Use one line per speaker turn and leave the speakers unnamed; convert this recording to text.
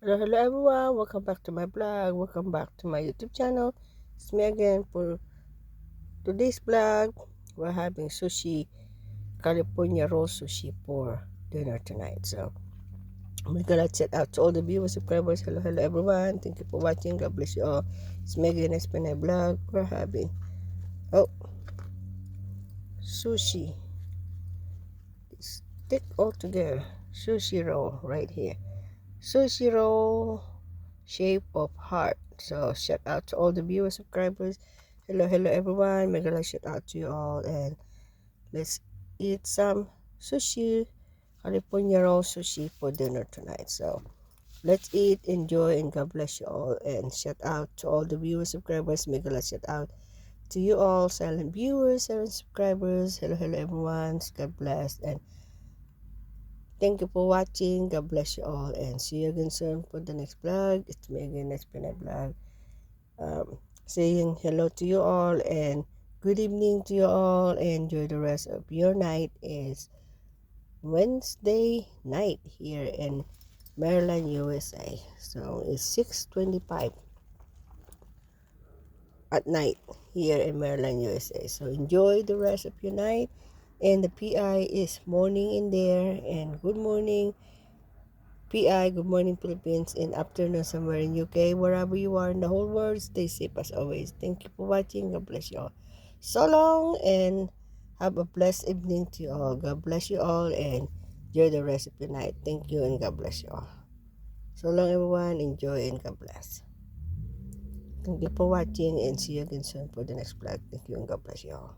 Hello everyone, welcome back to my blog, welcome back to my YouTube channel. It's me again for today's blog. We're having sushi, California roll sushi for dinner tonight. So I'm gonna chat out to all the viewers, subscribers. Hello everyone, thank you for watching, God bless you all. It's me again, it's my blog. We're having, oh, sushi. Stick all together, sushi roll right here. Sushi roll shape of heart. So shout out to all the viewers, subscribers. Hello everyone. Mega shout out to you all, and let's eat some sushi, California roll sushi for dinner tonight. So let's eat, enjoy, and God bless you all. And shout out to all the viewers, subscribers. Mega shout out to you all, silent viewers, silent subscribers. Hello everyone. God bless, and thank you for watching. God bless you all, and see you again soon for the next vlog. It's me again, it's been a vlog. Saying hello to you all and good evening to you all. Enjoy the rest of your night. Is Wednesday night here in Maryland, USA. So it's 6:25 at night here in Maryland, USA. So enjoy the rest of your night. And the PI is morning in there, and good morning PI, good morning Philippines, and afternoon somewhere in UK, wherever you are in the whole world. Stay safe as always. Thank you for watching. God bless you all. So long, and have a blessed evening to you all. God bless you all, and enjoy the rest of the night. Thank you, and God bless you all. So long everyone. Enjoy and God bless. Thank you for watching, and see you again soon for the next vlog. Thank you, and God bless you all.